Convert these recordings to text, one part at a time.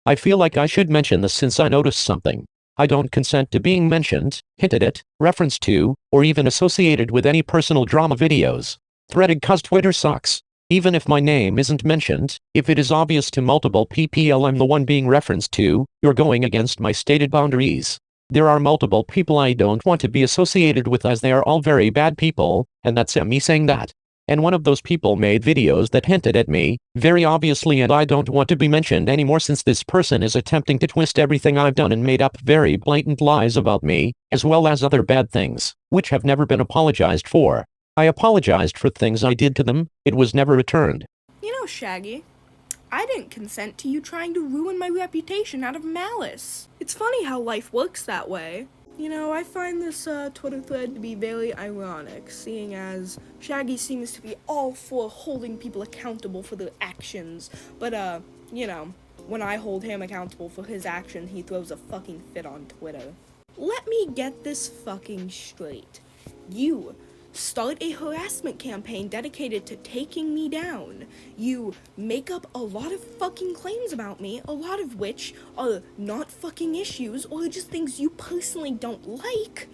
I feel like I should mention this since I noticed something. I don't consent to being mentioned, hinted at, referenced to, or even associated with any personal drama videos. Threaded cause Twitter sucks. Even if my name isn't mentioned, if it is obvious to multiple people I'm the one being referenced to, you're going against my stated boundaries. There are multiple people I don't want to be associated with as they are all very bad people, and that's me saying that. And one of those people made videos that hinted at me, very obviously, and I don't want to be mentioned anymore since this person is attempting to twist everything I've done and made up very blatant lies about me, as well as other bad things, which have never been apologized for. I apologized for things I did to them, it was never returned. You know, Shaggy, I didn't consent to you trying to ruin my reputation out of malice. It's funny how life works that way. You know, I find this Twitter thread to be very ironic, seeing as Shaggy seems to be all for holding people accountable for their actions, but you know, when I hold him accountable for his actions, he throws a fucking fit on Twitter. Let me get this fucking straight. You start a harassment campaign dedicated to taking me down. You make up a lot of fucking claims about me, a lot of which are not fucking issues or just things you personally don't like.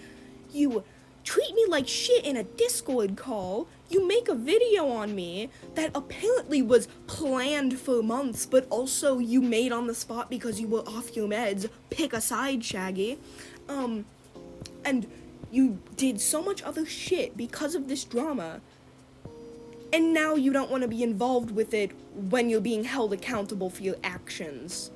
You treat me like shit in a Discord call. You make a video on me that apparently was planned for months, but also you made on the spot because you were off your meds. Pick a side, Shaggy. And you did so much other shit because of this drama, and now you don't want to be involved with it when you're being held accountable for your actions.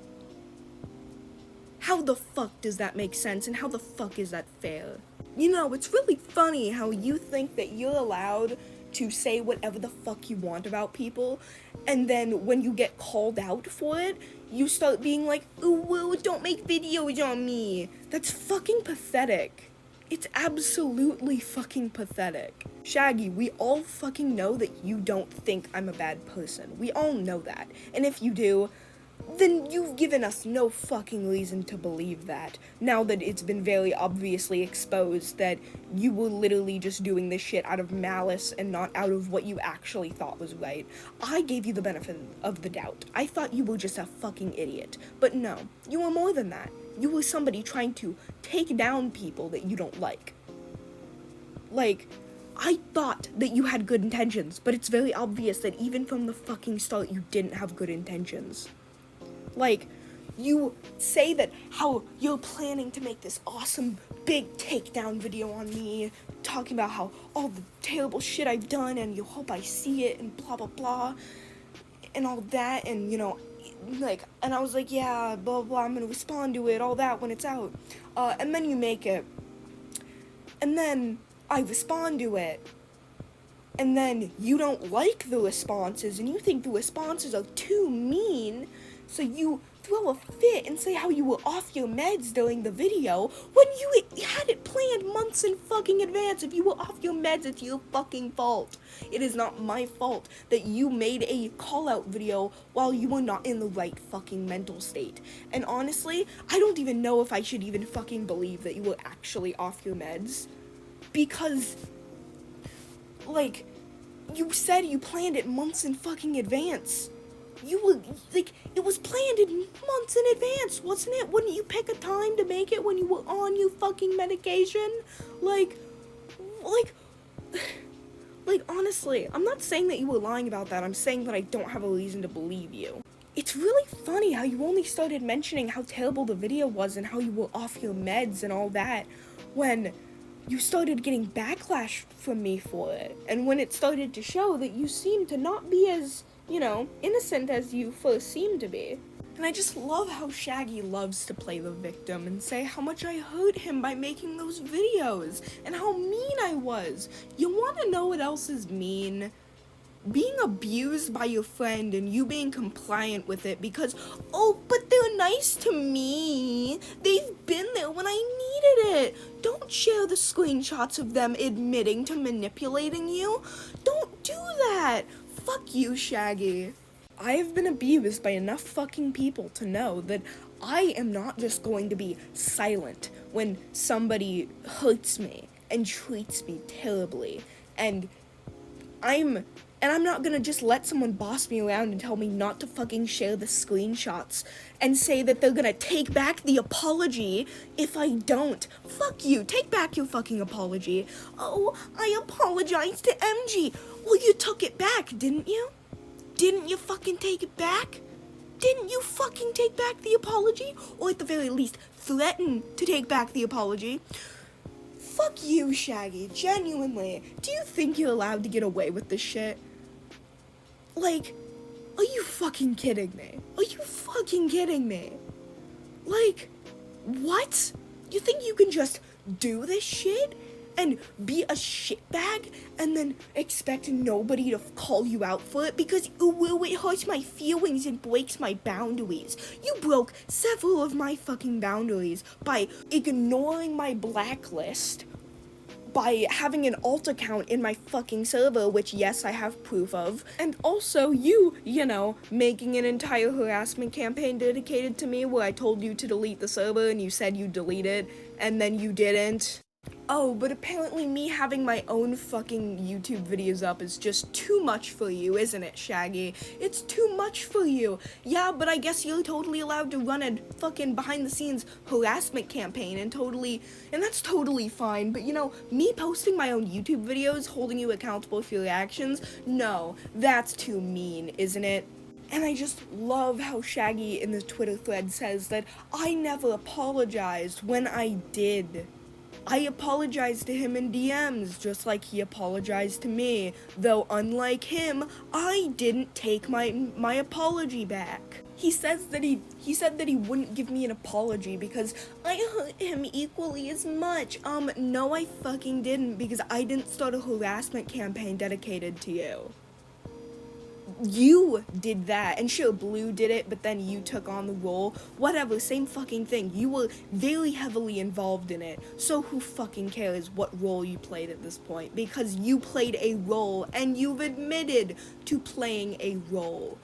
How the fuck does that make sense, and how the fuck is that fair? You know, it's really funny how you think that you're allowed to say whatever the fuck you want about people, and then when you get called out for it, you start being like, ooh, don't make videos on me. That's fucking pathetic. It's absolutely fucking pathetic. Shaggy, we all fucking know that you don't think I'm a bad person. We all know that. And if you do, then you've given us no fucking reason to believe that, now that it's been very obviously exposed that you were literally just doing this shit out of malice and not out of what you actually thought was right. I gave you the benefit of the doubt. I thought you were just a fucking idiot. But no, you were more than that. You were somebody trying to take down people that you don't like. Like, I thought that you had good intentions, but it's very obvious that even from the fucking start you didn't have good intentions. Like, you say that how you're planning to make this awesome big takedown video on me, talking about how all the terrible shit I've done and you hope I see it and blah blah blah and all that, and you know, like, and I was like, yeah, blah blah, I'm gonna respond to it, all that when it's out, and then you make it, and then I respond to it, and then you don't like the responses and you think the responses are too mean, so you throw a fit and say how you were off your meds during the video when you had it planned months in fucking advance. If you were off your meds, it's your fucking fault. It is not my fault that you made a call-out video while you were not in the right fucking mental state. And honestly, I don't even know if I should even fucking believe that you were actually off your meds. Because, like, you said you planned it months in fucking advance. You were, like, it was planned in months in advance, wasn't it? Wouldn't you pick a time to make it when you were on your fucking medication? Like, honestly, I'm not saying that you were lying about that. I'm saying that I don't have a reason to believe you. It's really funny how you only started mentioning how terrible the video was and how you were off your meds and all that when you started getting backlash from me for it. And when it started to show that you seemed to not be as, you know, innocent as you first seemed to be. And I just love how Shaggy loves to play the victim and say how much I hurt him by making those videos and how mean I was. You want to know what else is mean? Being abused by your friend and you being compliant with it because, oh, but they're nice to me. They've been there when I needed it. Don't share the screenshots of them admitting to manipulating you. Don't do that. Fuck you, Shaggy. I have been abused by enough fucking people to know that I am not just going to be silent when somebody hurts me and treats me terribly and I'm not gonna just let someone boss me around and tell me not to fucking share the screenshots and say that they're gonna take back the apology if I don't. Fuck you, take back your fucking apology. Oh, I apologize to MG. Well, you took it back, didn't you? Didn't you fucking take it back? Didn't you fucking take back the apology? Or at the very least, threaten to take back the apology? Fuck you, Shaggy, genuinely. Do you think you're allowed to get away with this shit? Like, are you fucking kidding me? Are you fucking kidding me? Like, what? You think you can just do this shit and be a shitbag and then expect nobody to call you out for it? Because it hurts my feelings and breaks my boundaries. You broke several of my fucking boundaries by ignoring my blacklist, by having an alt account in my fucking server, which yes, I have proof of, and also you know, making an entire harassment campaign dedicated to me where I told you to delete the server and you said you'd delete it, and then you didn't. Oh, but apparently me having my own fucking YouTube videos up is just too much for you, isn't it, Shaggy? It's too much for you. Yeah, but I guess you're totally allowed to run a fucking behind-the-scenes harassment campaign and that's totally fine. But you know, me posting my own YouTube videos, holding you accountable for your actions, no, that's too mean, isn't it? And I just love how Shaggy in the Twitter thread says that I never apologized when I did. I apologized to him in DMs, just like he apologized to me, though unlike him, I didn't take my apology back. He said that he wouldn't give me an apology because I hurt him equally as much. No I fucking didn't, because I didn't start a harassment campaign dedicated to you. You did that, and sure, Blue did it, but then you took on the role. Whatever, same fucking thing. You were very heavily involved in it, so who fucking cares what role you played at this point? Because you played a role, and you've admitted to playing a role.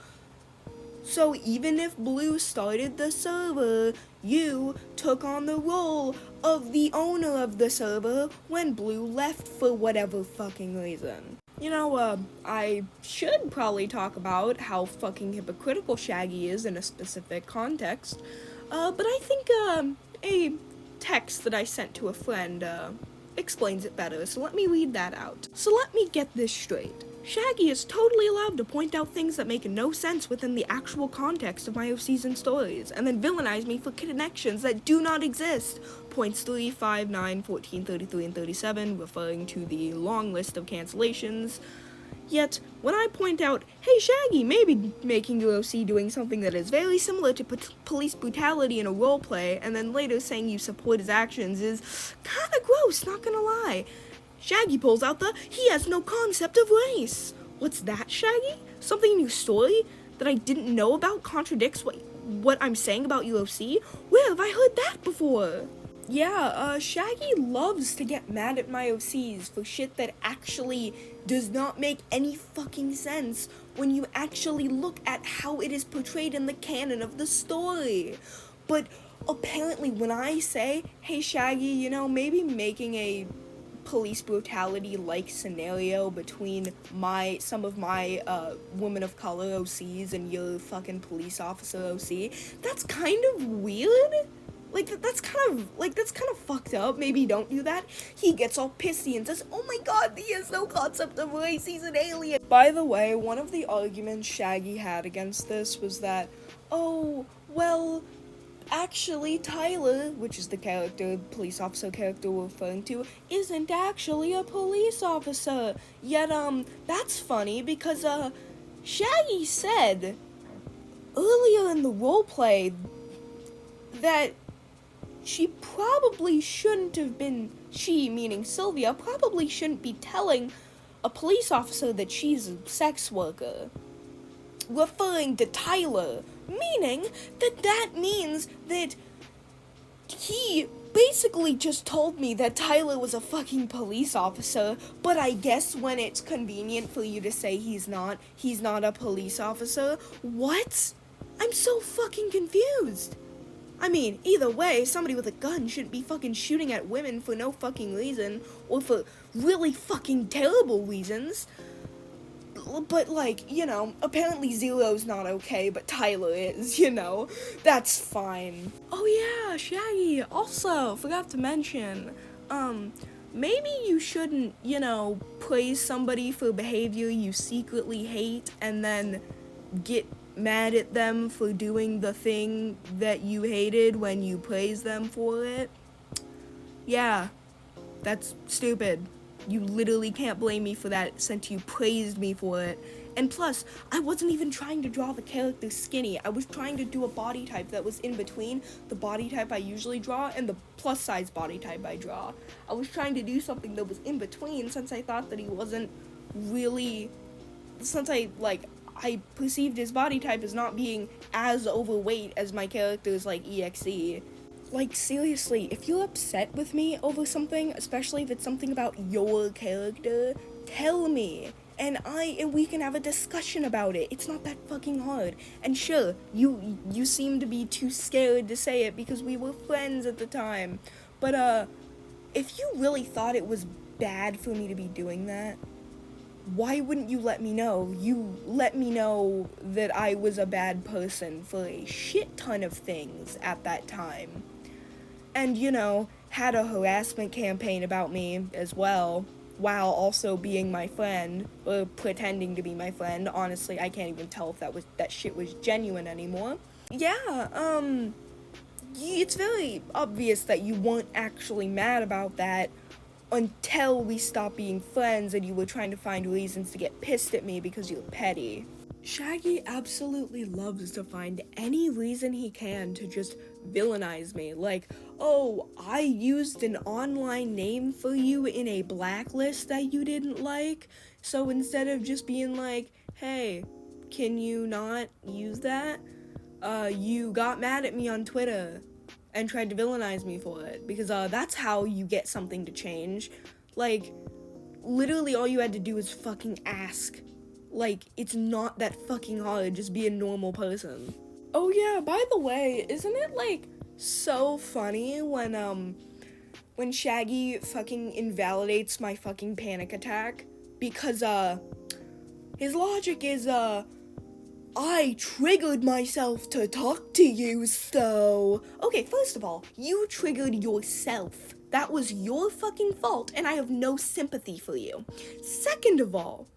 So even if Blue started the server, you took on the role of the owner of the server when Blue left for whatever fucking reason. You know, I should probably talk about how fucking hypocritical Shaggy is in a specific context, but I think, a text that I sent to a friend, explains it better, so let me read that out. So let me get this straight. Shaggy is totally allowed to point out things that make no sense within the actual context of my season stories, and then villainize me for connections that do not exist. Points 3, 5, 9, 14, 33, and 37, referring to the long list of cancellations. Yet, when I point out, hey Shaggy, maybe making your OC doing something that is very similar to police brutality in a roleplay, and then later saying you support his actions is kinda gross, not gonna lie. Shaggy pulls out the, he has no concept of race. What's that, Shaggy? Something in your story that I didn't know about contradicts what I'm saying about UFC? Where have I heard that before? Yeah, Shaggy loves to get mad at my OCs for shit that actually does not make any fucking sense when you actually look at how it is portrayed in the canon of the story. But apparently when I say, hey Shaggy, you know, maybe making a police brutality like scenario between some of my women of color OCs and your fucking police officer OC, that's kind of weird. That's kind of fucked up. Maybe don't do that. He gets all pissy and says, oh my god, he has no concept of race, he's an alien. By the way, one of the arguments Shaggy had against this was that, oh, well, actually Tyler, which is the police officer character we're referring to, isn't actually a police officer. Yet, that's funny because, Shaggy said earlier in the roleplay that she probably shouldn't have been, she, meaning Sylvia, probably shouldn't be telling a police officer that she's a sex worker, referring to Tyler, meaning that means that he basically just told me that Tyler was a fucking police officer, but I guess when it's convenient for you to say he's not a police officer. What? I'm so fucking confused. I mean, either way, somebody with a gun shouldn't be fucking shooting at women for no fucking reason, or for really fucking terrible reasons. But, like, you know, apparently Zero's not okay, but Tyler is, you know? That's fine. Oh yeah, Shaggy, also, forgot to mention, maybe you shouldn't, you know, praise somebody for behavior you secretly hate and then get mad at them for doing the thing that you hated when you praise them for it. Yeah, that's stupid. You literally can't blame me for that since you praised me for it. And plus, I wasn't even trying to draw the character skinny. I was trying to do a body type that was in between the body type I usually draw and the plus size body type I draw. I was trying to do something that was in between since I thought that he wasn't really... Since I perceived his body type as not being as overweight as my character's, like, EXE. Like, seriously, if you're upset with me over something, especially if it's something about your character, tell me. And we can have a discussion about it. It's not that fucking hard. And sure, you seem to be too scared to say it because we were friends at the time. But, if you really thought it was bad for me to be doing that, why wouldn't you let me know? You let me know that I was a bad person for a shit ton of things at that time. And, you know, had a harassment campaign about me as well, while also being my friend, or pretending to be my friend. Honestly, I can't even tell if that shit was genuine anymore. Yeah, it's very obvious that you weren't actually mad about that until we stopped being friends and you were trying to find reasons to get pissed at me because you're petty. Shaggy absolutely loves to find any reason he can to just villainize me. Like, oh, I used an online name for you in a blacklist that you didn't like, so instead of just being like, hey, can you not use that? You got mad at me on Twitter and tried to villainize me for it, because that's how you get something to change. Like, literally all you had to do was fucking ask. Like, it's not that fucking hard, just be a normal person. Oh yeah, by the way, isn't it, like, so funny when Shaggy fucking invalidates my fucking panic attack? Because, his logic is, I triggered myself to talk to you, so... Okay, first of all, you triggered yourself. That was your fucking fault, and I have no sympathy for you. Second of all,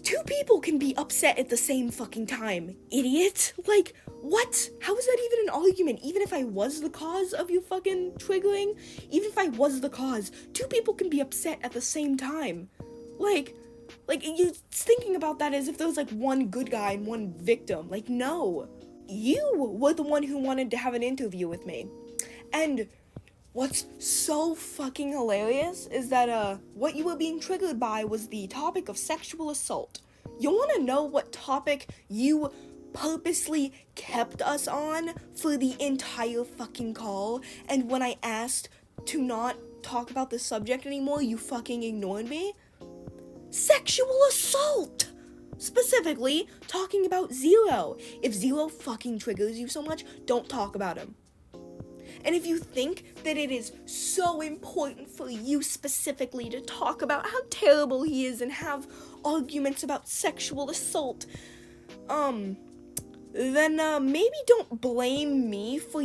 two people can be upset at the same fucking time, idiot. Like, what? How is that even an argument? Even if I was the cause of you fucking triggering, even if I was the cause, two people can be upset at the same time. Like, you thinking about that as if there was, like, one good guy and one victim. Like, no. You were the one who wanted to have an interview with me. And what's so fucking hilarious is that, what you were being triggered by was the topic of sexual assault. You wanna know what topic you purposely kept us on for the entire fucking call? And when I asked to not talk about this subject anymore, you fucking ignored me? Sexual assault! Specifically, talking about Zero. If Zero fucking triggers you so much, don't talk about him. And if you think that it is so important for you specifically to talk about how terrible he is and have arguments about sexual assault, then maybe don't blame me for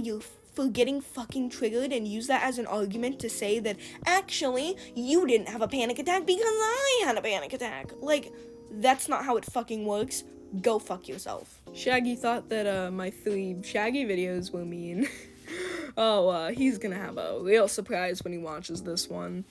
getting fucking triggered and use that as an argument to say that actually you didn't have a panic attack because I had a panic attack. Like, that's not how it fucking works. Go fuck yourself. Shaggy thought that my 3 Shaggy videos were mean. Oh, he's gonna have a real surprise when he watches this one.